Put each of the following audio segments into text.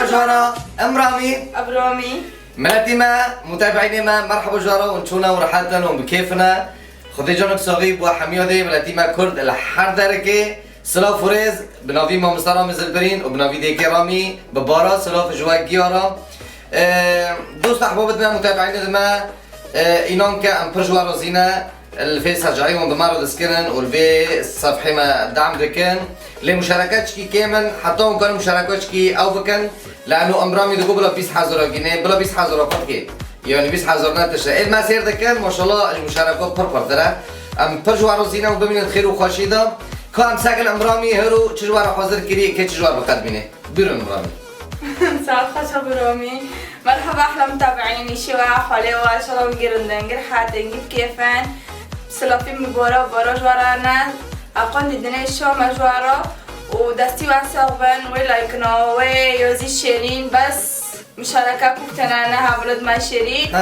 جوارا امرامي ابرامي ملاتيما متابعينا مرحبا جوارا ونشونا ورحاتنا وبكيفنا خذي جانك صغيب وحميودي ملاتيما كرد الحر دركي سلاف فريز بنافي ما مسترا مزلبرين وبنافي ديكي رامي ببارا سلاف جواك جيارا دوست احبابتنا متابعينا اينان كا امبر جوارا زينا الفيس هرجعيهم بمعرض سكرن والفي صفحة ما دعم دكن لمشاركاتشكي كامل حتى كانوا مشاركاتشكي او بكن لانه امرامي دقوا بلا بيس حزرة جنيه بلا بيس حزرة فتكي يعني بيس حزرنا تشا ما سير دكن ما شاء الله المشاركات بربر ترى ام برجوار زينة وبمن الخير وخاشيدا كان ساكن امرامي هرو تجوار حاضر كري كي تجوار بقدمينه بيرون امرامي مساء الخير برومي مرحبا احلى متابعيني شوا حلوة شلون قرندن حاتن قد كيفن سلافي مبارا وبارا جوارانا اقوند الدنيا شو مجوارا ودستي واسوبن ولايكنا ويوزي شيرين بس مشاركة كوكتنا هبلد ما شيرين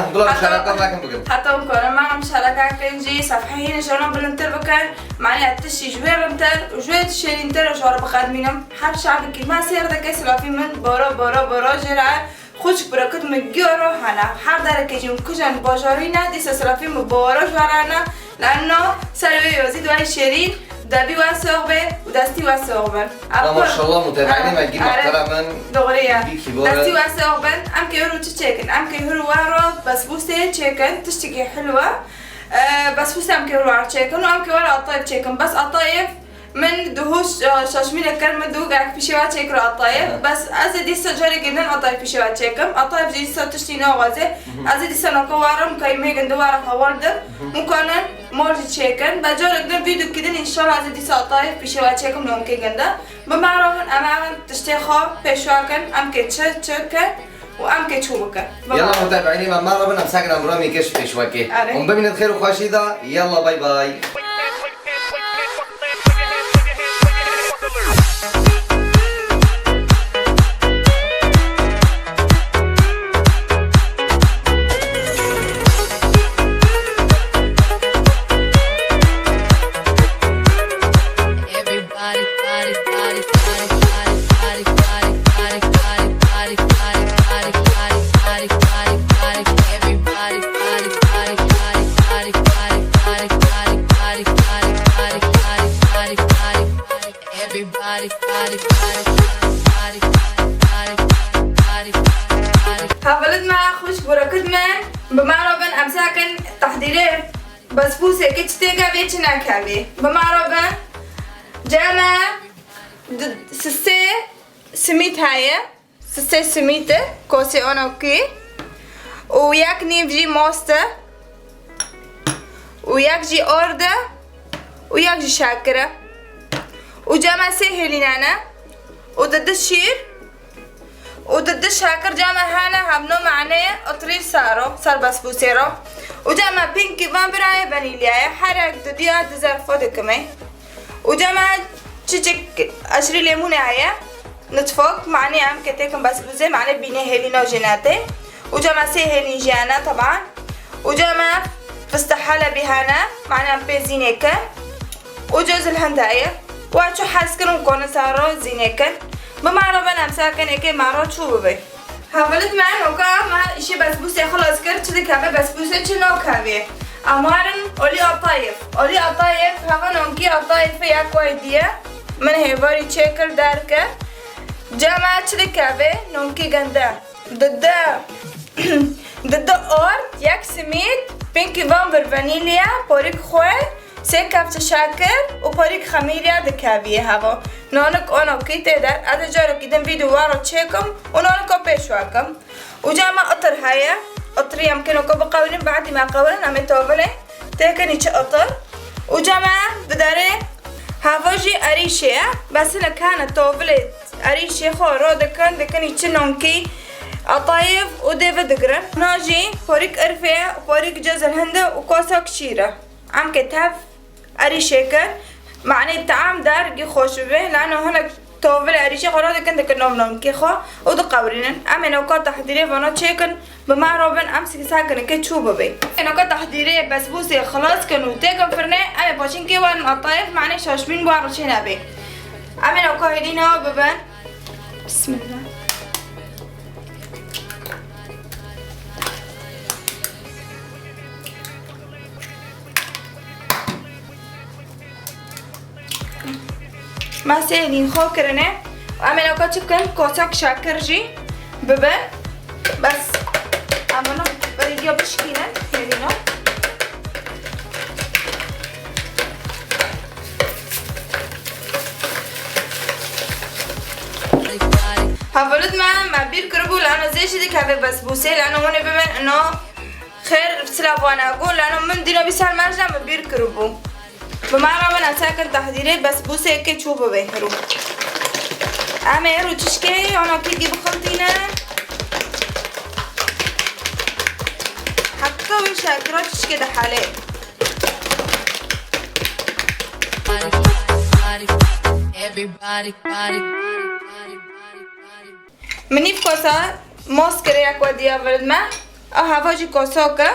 حتى مكونا مع مشاركة كنجي صفحين جونا بلنتر بكن معني اتشي جوير بنتر وجوير تشيرين تر وجوار بخادمينم حر شعبك ما سير دكي سلافي من بارا جرعة خوش بركت مجيورو هنا حر دارك يجون كجن باجارينا دي سلافي مبارا جوارانا لأنه سلوي يوزيد واي شيرين دبي واسوغبه ودستي واسوغبن ما شاء الله متابعيني ما تجي محترما دغريا دستي واسوغبن ام كيهرو تشيكن ام كيهرو وارو بسبوسه تشيكن تشتكي حلوه بسبوسه ام كيهرو على تشيكن وام كيهرو قطايف تشيكن بس قطايف من دهوش شاشمين الكلمة دو قاعد في شوات شيكرو قطايف بس أزيد يسجل جدا قطايف في شوات شيكم قطايف جي يسوي تشتي نوازه أزيد يسوي نكوارم كيمي جندوارة حوالده ممكن مورج شيكن بجور قدام فيديو كده إن شاء الله أزيد يسوي قطايف في شوات شيكم ممكن جندا بمعرفن أمامن تشتيخه بشواكن أم كتشكن وأم كتشوبكن يلا متابعيني ما ربنا مساكن أمرامي كشف بشواكي ومبين الخير وخاشيدا يلا باي باي هبلد مع خوش بركت من بمعربن امساكن تحضيري بسبوسه كتشتيقا بيتشنا كابي بمعربن جانا سسي سميت هاي سسي سميته كوسي اونوكي وياك نيفجي موسته وياك جي اورده وياك جي شاكره وجاما سهلينانا وضد الشير وضد الشاكر جاما هانا همنو معناه اطرير صار بسبوسيرو وجاما بينكي فامبراي فانيليا حرق دوديا دزار فودكمي وجاما تشيك اشري ليمونة هيا نتفوق معني عم كتاكم بسبوسي معني بيني هيلينا وجيناتي وجاما سهلين جانا طبعا وجاما فستحالة بهانا معني عم بيزينيكا وجوز الهندايا واشو حاسكن وكون صاروا زينيكن بمعربنا امساكن اكي معرض شو ببي هفلت معنا وكا ما اشي بسبوسه خلاص كرت شدي كابي بسبوسه شنو كابي امارن اولي قطايف هفن اونكي قطايف يا كويديا من هيباري تشيكر داركه جامعة شدي كابي نونكي غندا ضد اور ياك سميت بينكي فامبر فانيليا بوريك خوي سكاب شاكر وباريك خميريا دكابيه هذا نونك انا كيتي دار هذا جارو كده فيديو وارو تشيكم ونونك بيشواكم وجاما قطر هيا قطر يمكنوا بقولين بعد ما قولن عم توفله تكني قطر وجاما بداري هافوجي اريشيا بس انا كانت توفله اريشيا خو دكني تشنونكي قطايف وديفيد جرن ناجي باريك ارفيا وباريك جوز الهند وكوسا كشيره عم كتاف أريشيكر معني الطعام دار جي خوش به لأنه هنا توفل أريشي خلاص كنت كنوم كيخو ودقورين أما نوكا تحضيري فانا تشيكن بمعربن أمسك ساكن كتشوبه بي نوكا تحضيري بسبوسي خلاص كانوا تيكن فرني أما باشين كي وان قطايف معني شاشمين بوارشين أبي أما نوكا هيدين هوا ببن بسم الله ماسه هلین خو کرنه و اما نوکا چی بکن کاساک شاکر جی ببن بس اما نو بریگیا بشکینن هلینا حاولت ما بیر کربو لانو زیشی دی که بسبوسه لانو منو ببین انو خیر سلافوانا اقول لانو من دینو بیسال ماجنا ما بیر کربو بمعنى من اساكن تحضيري بسبوسه هيك تشوفوا بيهرو اما يرو تشكي انا كيدي بخلطينا حتى وشاكرا تشكي ده حالي مني في كوسا موسكري اكوا ديا ولدما او هواجي كوسوكا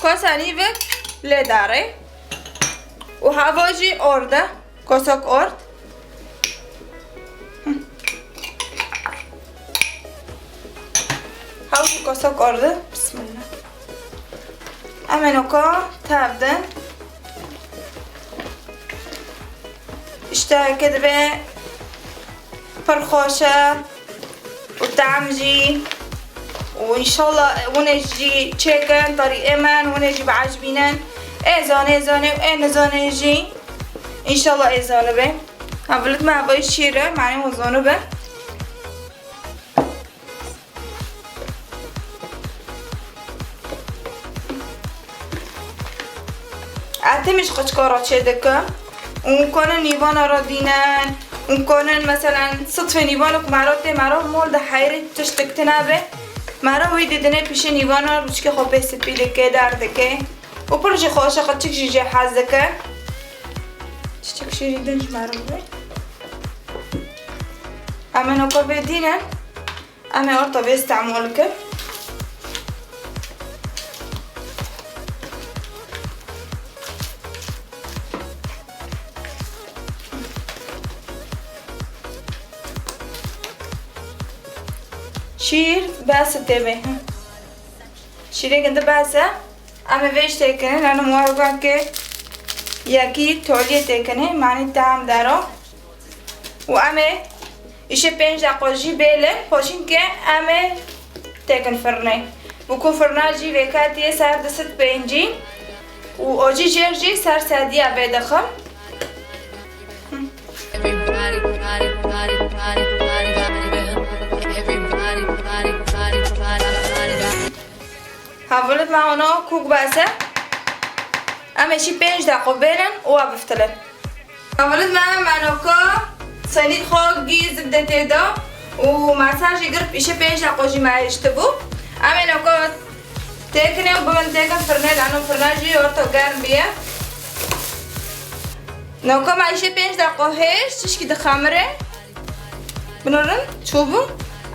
كوسا نيفك لداري وهواجي أورده كوسوك أورد هواجي كوسوك أورده بسم الله أمنوكا تابدن اشتاق كده بقى فرخوشة وتعمجي وإن شاء الله ونجي تشيكن طريقة من ونجي بعجبينن ایزانه و نزانه جی انشالله ایزانه به اولت ما هوای شیره معنی وزانه به عتمش قچکارا چه دکم اون کنن نیوانا را دینن اون کنن مثلا صدف نیوانا که مرا مولد حیره تشتکتنه به مرا وی دیدنه پیش نیوانا روچ که خوبه سپیده که درده و پرچه خوشه قد چک جی حزکه چک شیری دنج معروف اما نوکا بدینن اما ارتا بیستعمال که شیر بس تبه شیره گنده بسه اما ویش تکنه لانه موارقان که یکی تولیه تکنه معنی تعم دارا و اما ایشه 5 دقیقه جی بیله پاشین که اما تکن فرنه بکو فرنه جی وکاتیه سر دست پینجی و آجی جر جی سر سادی عبه دخم حاولت معانا کوک باسه اما شی 5 دقیقه برن و بفتلن حاولت معانا که سنید خواه گی زبده تیدا و مساجی گرب ایشه 5 دقیقه جی معیشته بو اما نوکا تکنه و بمن تکن فرنه لانو فرنه جی ورطا گرم بیه نوکا معیشه 5 دقیقه هش چشکی ده خمره بنورن چوبو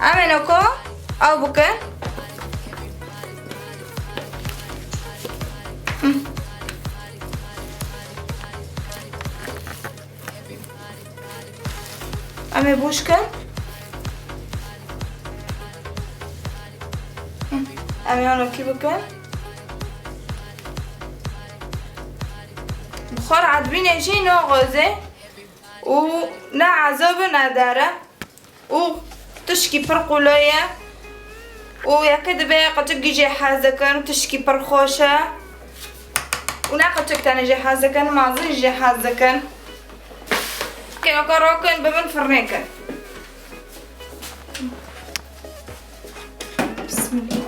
اما نوکا او بکن اما بوش کن اما آنو کی بکن بخار عدبی نشی نه غازه و نه عذاب نداره و تشکی پر قلایه و یکد به قطع جی حازه کن تشکی پر خوشه و نه قطع تانه جی حازه کن مازن جی حازه کن که اکا را کن بمن فرنه کن بسم الله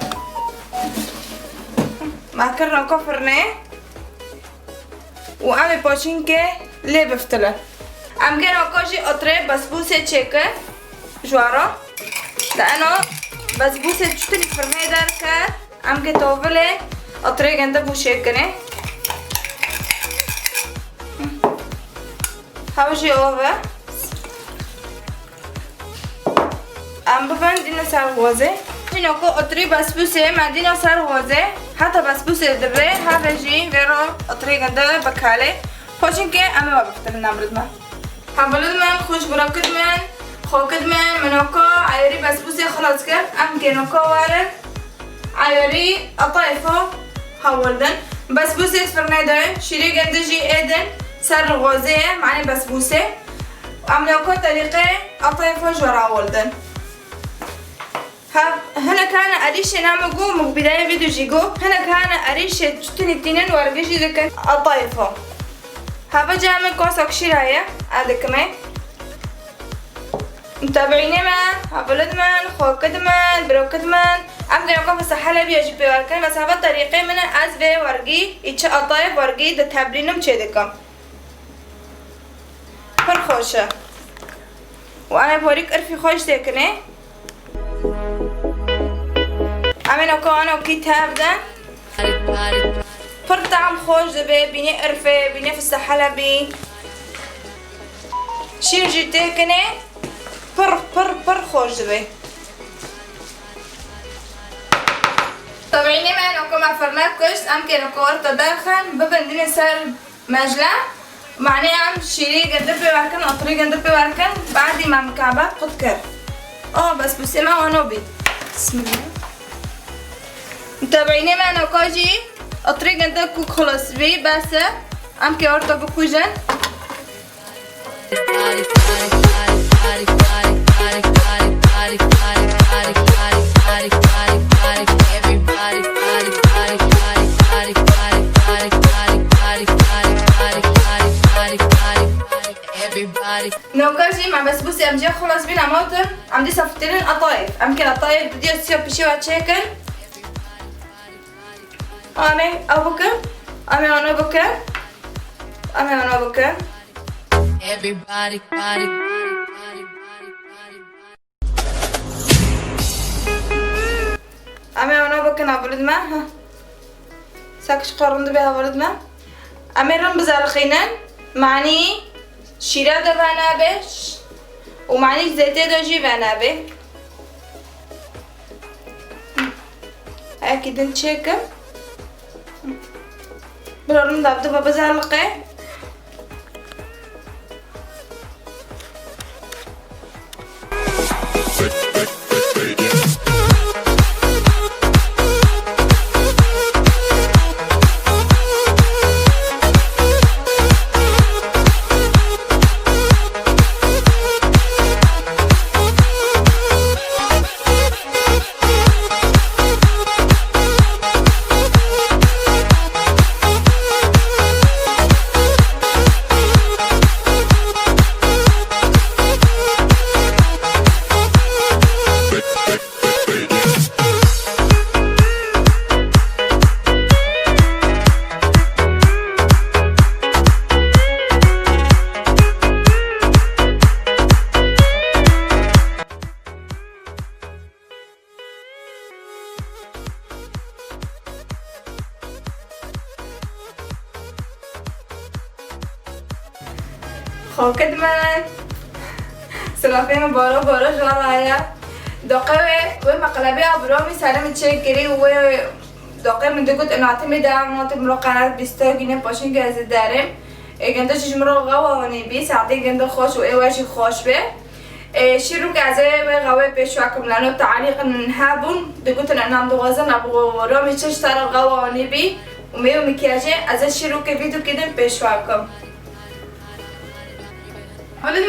ما کرنا اکا فرنه و امی پاشین که لی بفتله ام گن اکا جی اطره بسبوسه چکه جوارا لانه بسبوسه چطوری فرنه در کرد ام که توفله اطره گنده بوشه کنه هاوشي اوفا ام ببند اینو سر غوزه اینو کو اطری بسبوسه مدینو سر غوزه حتی بسبوسه دبه هاوشي ورو اطری گنده بکاله خوشین که امه بفتر نمرد من حولد من خوش براکد من خوکد منو کو عیاری بسبوسه خلاص کرد ام که نو کو وارد عیاری اطایفو هولدن بسبوسه فرنه داره شیری گنده جی ایدن سر غازه معنی بسبوسه عملوا كل طريقة أطيفه جورا ولدن هنا كان أريشة نامجو من بداية فيديو جيجو هنا كان أريشة جتني التنين وارجيجي ذكر أطيفه هذا جاء من كوسك شراية هذا كمان متابعيني ما هبلد من خوكد من بروكد من أمكن يكون في السحلة بيجي بوركن بس هذا طريقة من أزبي ورقي يتش أطيف ورقي ده تبرينهم شدكم خوشه وأنا بوريك أرفي خوش ديكني أمين أكو أنا وكيت هابدا فر طعم خوش دبي بيني أرفي بيني في السحلة بي شير جي ديكني فر خوش دبي طبعيني ما أنا أكو مع فرناكوش أمكن أكو أرطة داخل ببندين سر مجلة معني عم شيري قدر بباركن أطري قدر بباركن بعد ما مكعبات قد كر بس بسمة ونوبي بسم الله متابعيني معنا وكاجي أطري قدر كوك خلاص بي بس عم كي أرطة بكوجن نوكاجي مع بسبوسي أمجي خلاص بينا موتر عمدي صفتين قطايف أمكن قطايف بدي أسيب بشي واتشيكل أمي أو بكر أمي أنا بكر أمي أنا بكر أمي أنا بكر نابلد ما ها ساكش قرند بها ولد ما أمي رم بزار خينان معني شيرا ده بنابش ومعني زيتي ده جي بنابه أكيد نشيكه برام دابدو بابا زالقه خوكد من سلافين بارا جرايا دقيقة ومقلبي أبرامي سلام تشكري ودقيقة من دقيقة إنه أعتمد على مناطق مراقبة بيستوجيني باشين جاهز دارم جنده چشمرو غواني بي ساعتين جنده خوش و ايواشي خوش به شیرو که از غوای پیشوا کملانو تعلیق نهابون دقیقاً انام دوازن ابو رامی چش تر غوانی بی و میو میکیاجه از شیرو که ویدیو کدیم پیشوا کم حالا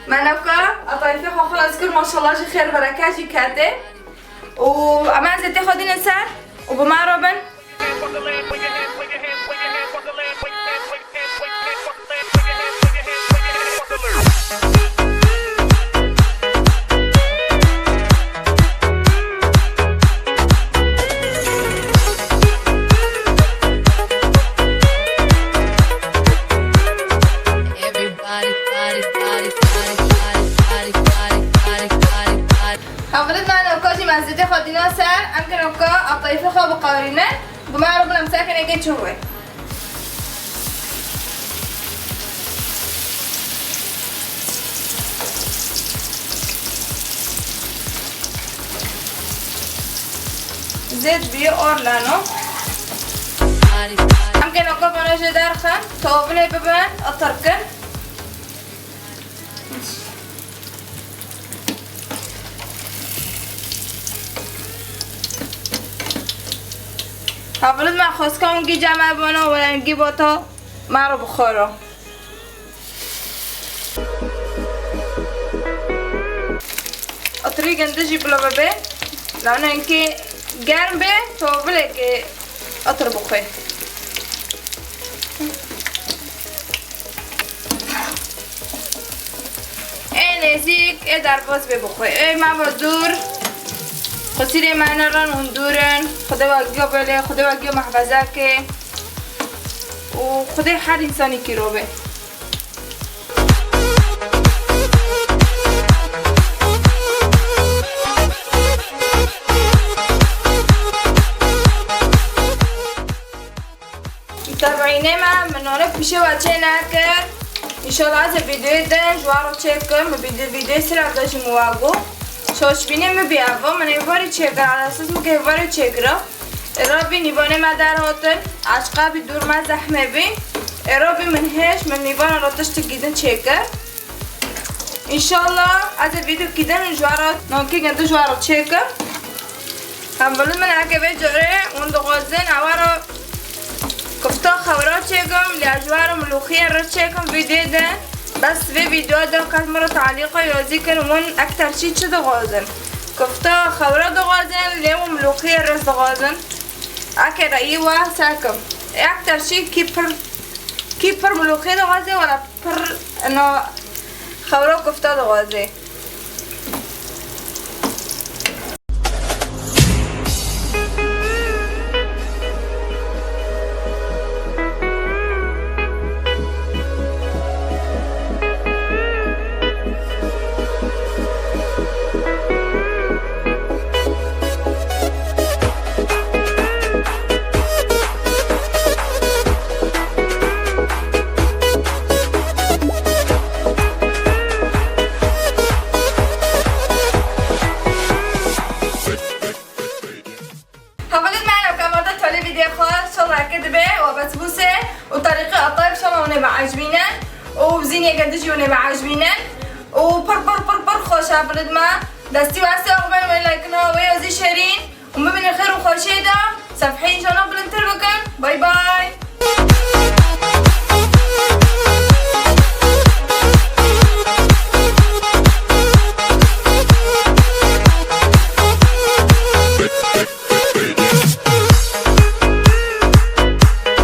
من نوکا اطایفی خلاص کر ماشاءالله جی خیر برکاتی کرده و اما زیتی خودین سر و بما روبن زيتي خدينا سار أمكن نوكا الطيفة خو بقارنة بما ربنا مساكن يجي تشوي زيت بيو أورلانو أمكن نوكا بنوجه دارخن توبلي ببن التركن حافظت مع خوزكم جي جمع بنا ولا نجيبه تا ما رو بخوره اطري گندجی بلا به لانه اینکه گرم به تو بله که اطر بخواه این نزیک در باز بخواه من با دور خسیر من ران اون دورن خدا وگیا بله خدا وگیا محفظه که و خدا هر انسانی که رو به متابعینه من مناره پیشه بچه نکرد انشالله از ویدیو دن جوارو چک کنم ویدیو سر داشتی مواگو شاش بینه بیاوا من ایواری چک کرد اساس مگه ایواری چک را ارابی نیوانه ما در هاتن عشقابی دور ما زحمه بی ارابی من هش من نیوانه را تشت گیدن چک کرد انشالله از ویدیو گیدن جوارو نانکی گنده جوارو چک کرد هم بلد من اگه بجاره اون دو غازن اوارو کفتا خورا چکم لیاجوار ملوخیه را چکم ویدیو ده بس ویدیو ده کس مرا تعلیقه یازی کن من اکتر چی چه دغازن کفتا خورا دغازن لیمو ملوخیه رس دغازن اکه رایی و ساکم اکتر چی کیپر ملوخیه دغازه ولا پر انا خورا کفتا دغازه وبسبوسه وطريقه الطيب شلون ونبع عجبينا وزينيه قديش ونبع عجبينا وبر بر بر بر خوش بلد ما دستي واسع قبل ما لايكنا ويا زي شيرين ومبين الخير وخوشيدا صفحين شلون بلنتر بكن باي باي